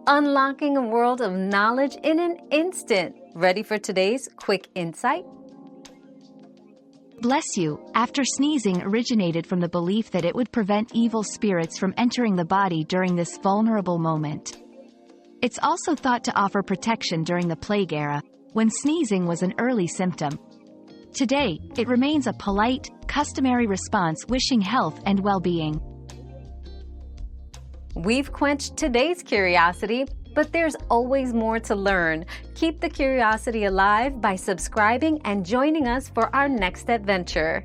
unlocking a world of knowledge in an instant. Ready for today's quick insight? Bless you, after sneezing originated from the belief that it would prevent evil spirits from entering the body during this vulnerable moment. It's also thought to offer protection during the plague era, when sneezing was an early symptom. Today, it remains a polite, customary response wishing health and well-being. We've quenched today's curiosity, but there's always more to learn. Keep the curiosity alive by subscribing and joining us for our next adventure.